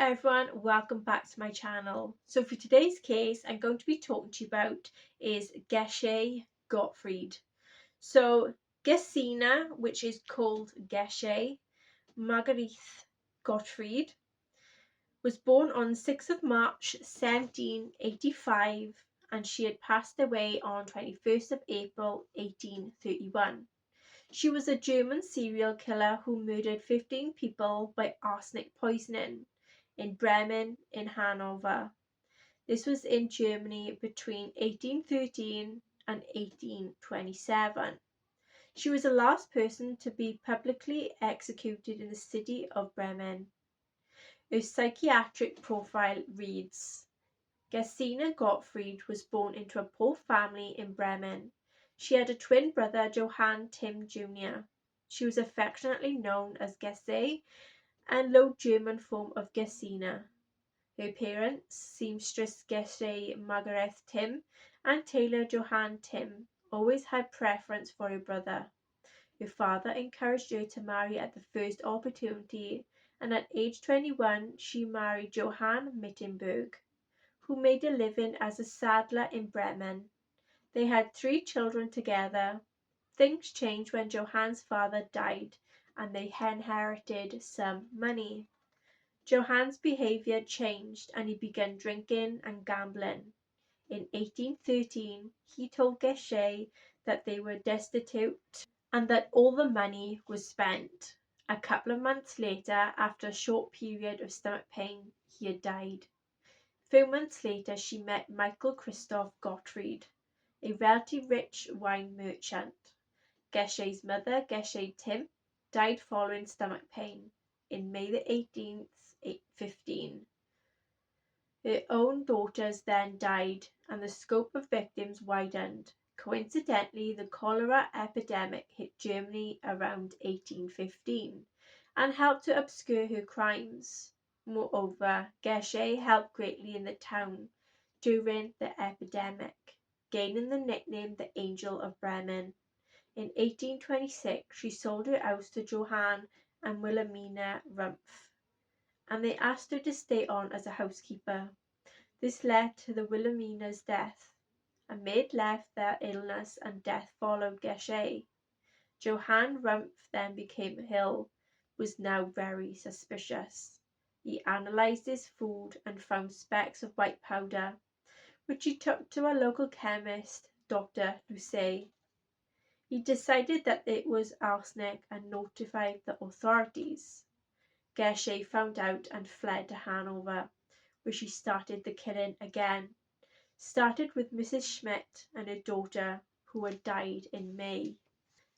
Everyone, welcome back to my channel. So for today's case, I'm going to be talking to you about is Gesche Gottfried. So Gesina, which is called Gesche Marguerite Gottfried, was born on 6th of March 1785, and she had passed away on 21st of April 1831. She was a German serial killer who murdered 15 people by arsenic poisoning in Bremen in Hanover. This was in Germany between 1813 and 1827. She was the last person to be publicly executed in the city of Bremen. Her psychiatric profile reads: Gesine Gottfried was born into a poor family in Bremen. She had a twin brother, Johann Tim Jr. She was affectionately known as Gesche, and Low German form of Gesine. Her parents, seamstress Gesche Margaret Tim and tailor Johann Tim, always had preference for her brother. Her father encouraged her to marry at the first opportunity, and at age 21 she married Johann Mittenberg, who made a living as a saddler in Bremen. They had 3 children together. Things changed when Johann's father died, and they inherited some money. Johann's behaviour changed, and he began drinking and gambling. In 1813 he told Gesche that they were destitute and that all the money was spent. A couple of months later, after a short period of stomach pain, he had died. A few months later she met Michael Christoph Gottfried, a relatively rich wine merchant. Gesche's mother, Gesche Tim, died following stomach pain in May 18th, 1815. Her own daughters then died, and the scope of victims widened. Coincidentally, the cholera epidemic hit Germany around 1815 and helped to obscure her crimes. Moreover, Gesche helped greatly in the town during the epidemic, gaining the nickname the Angel of Bremen. In 1826 she sold her house to Johann and Wilhelmina Rumpf, and they asked her to stay on as a housekeeper. This led to the Wilhelmina's death. A maid left, their illness and death followed Gesche. Johann Rumpf then became ill, was now very suspicious. He analysed his food and found specks of white powder, which he took to a local chemist, Dr. Lucet. He decided that it was arsenic and notified the authorities. Gesche found out and fled to Hanover, where she started the killing again. Started with Mrs. Schmidt and her daughter, who had died in May.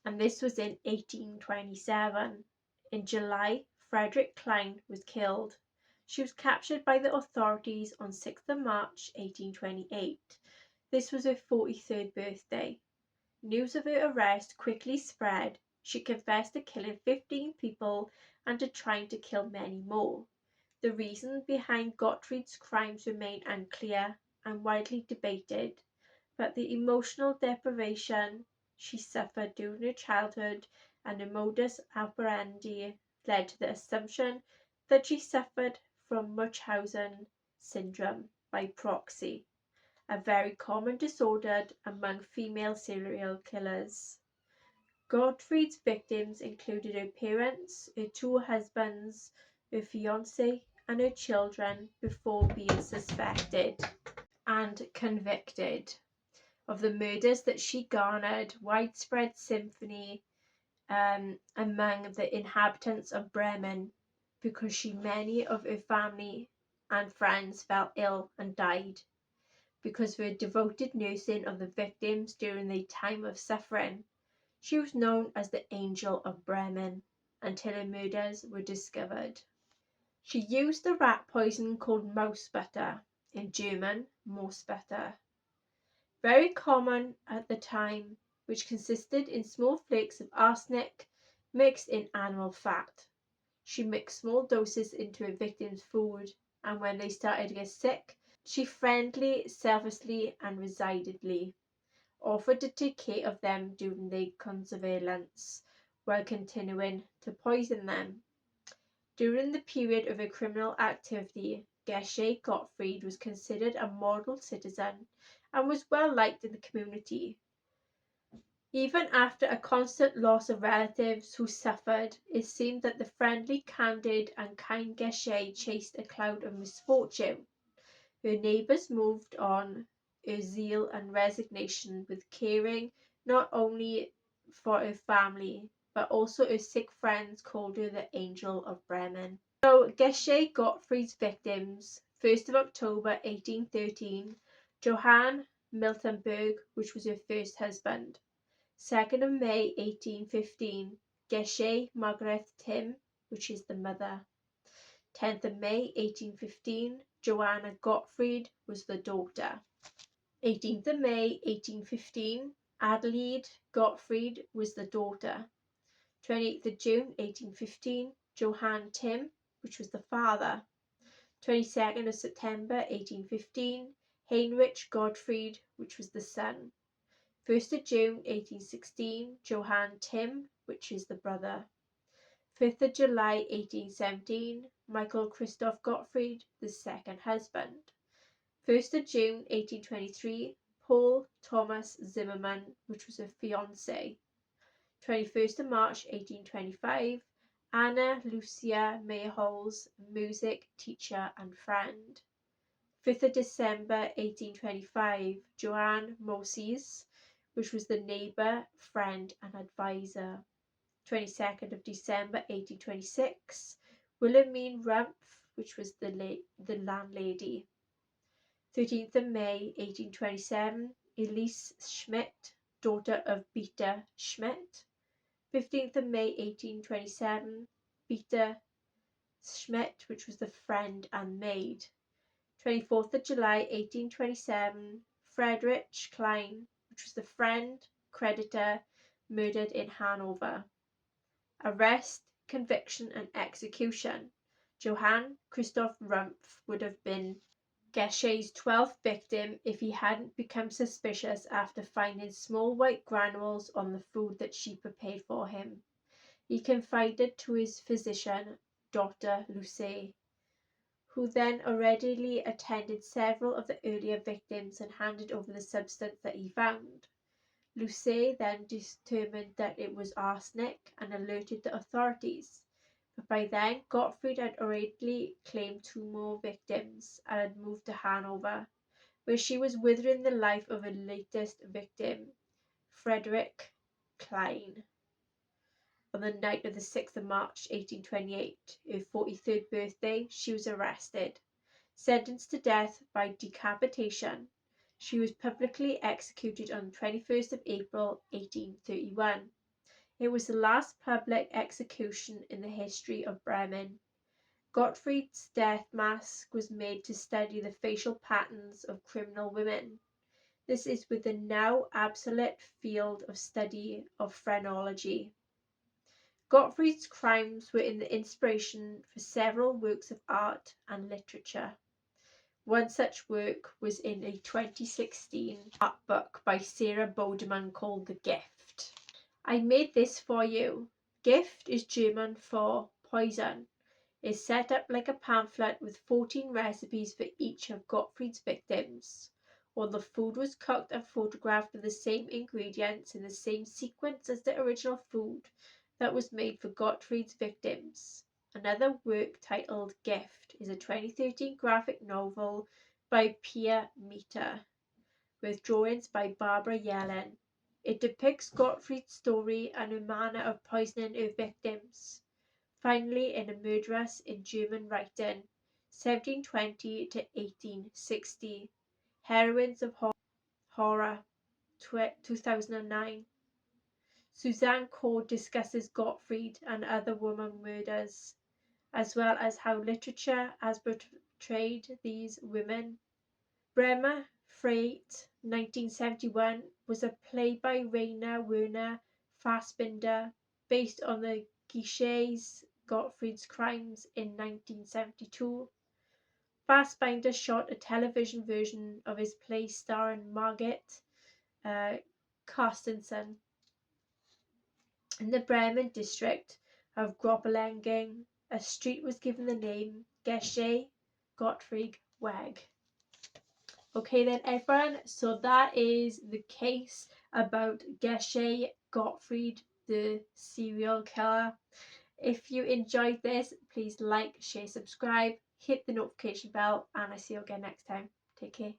And this was in 1827. In July, Frederick Klein was killed. She was captured by the authorities on 6th of March 1828. This was her 43rd birthday. News of her arrest quickly spread. She confessed to killing 15 people and to trying to kill many more. The reason behind Gottfried's crimes remain unclear and widely debated, but the emotional deprivation she suffered during her childhood and her modus operandi led to the assumption that she suffered from Munchausen syndrome by proxy, a very common disorder among female serial killers. Gottfried's victims included her parents, her 2 husbands, her fiancé, and her children before being suspected and convicted of the murders that she garnered widespread sympathy among the inhabitants of Bremen, because many of her family and friends fell ill and died. Because of her devoted nursing of the victims during their time of suffering, she was known as the Angel of Bremen until her murders were discovered. She used a rat poison called mouse butter, in German Moosbutter, very common at the time, which consisted in small flakes of arsenic mixed in animal fat. She mixed small doses into her victims' food, and when they started to get sick, she friendly, selflessly, and resignedly offered to take care of them during their convalescence, while continuing to poison them. During the period of her criminal activity, Gesche Gottfried was considered a model citizen and was well liked in the community. Even after a constant loss of relatives who suffered, it seemed that the friendly, candid, and kind Gesche chased a cloud of misfortune. Her neighbours moved on her zeal and resignation with caring not only for her family, but also her sick friends called her the Angel of Bremen. So Gesche Gottfried's victims: 1st of October 1813, Johann Miltenberg, which was her first husband; 2nd of May 1815, Gesche Margaret Tim, which is the mother; 10th of May 1815, Johanna Gottfried was the daughter; 18th of May 1815, Adelaide Gottfried was the daughter; 28th of June 1815, Johann Tim, which was the father; 22nd of September 1815, Heinrich Gottfried, which was the son; 1st of June 1816, Johann Tim, which is the brother; 5th of July 1817, Michael Christoph Gottfried, the second husband; 1st of June 1823, Paul Thomas Zimmermann, which was her fiancé; 21st of March 1825, Anna Lucia Meyerholz, music teacher and friend; 5th of December 1825, Joanne Moses, which was the neighbour, friend and advisor; 22nd of December 1826, Wilhelmine Rumpf, which was the landlady; 13th of May 1827, Elise Schmidt, daughter of Peter Schmidt; 15th of May 1827, Peter Schmidt, which was the friend and maid; 24th of July 1827, Friedrich Klein, which was the friend, creditor, murdered in Hanover. Arrest, conviction and execution: Johann Christoph Rumpf would have been Gesche's 12th victim if he hadn't become suspicious after finding small white granules on the food that she prepared for him. He confided to his physician, Dr. Lucet, who then already attended several of the earlier victims and handed over the substance that he found. Lucet then determined that it was arsenic and alerted the authorities, but by then Gottfried had already claimed 2 more victims and had moved to Hanover, where she was withering the life of her latest victim, Friedrich Klein. On the night of the 6th of March 1828, her 43rd birthday, she was arrested. Sentenced to death by decapitation, she was publicly executed on the 21st of April 1831. It was the last public execution in the history of Bremen. Gottfried's death mask was made to study the facial patterns of criminal women. This is with the now obsolete field of study of phrenology. Gottfried's crimes were the inspiration for several works of art and literature. One such work was in a 2016 art book by Sarah Bodeman called The Gift. I made this for you. Gift is German for poison. It's set up like a pamphlet with 14 recipes for each of Gottfried's victims. All the food was cooked and photographed with the same ingredients in the same sequence as the original food that was made for Gottfried's victims. Another work titled Gift is a 2013 graphic novel by Pia Mita, with drawings by Barbara Yellen. It depicts Gottfried's story and her manner of poisoning her victims. Finally, in a murderess in German writing, 1720 to 1860, Heroines of Horror, 2009. Suzanne Cord discusses Gottfried and other woman murders, as well as how literature has portrayed these women. Bremer Freight, 1971, was a play by Rainer Werner Fassbinder based on the Gesche's Gottfried's crimes in 1972. Fassbinder shot a television version of his play starring Margit Carstensen. In the Bremen district of Groppelingen, a street was given the name Gesche Gottfried Weg. Okay then everyone, so that is the case about Gesche Gottfried, the serial killer. If you enjoyed this, please like, share, subscribe, hit the notification bell, and I see you again next time. Take care.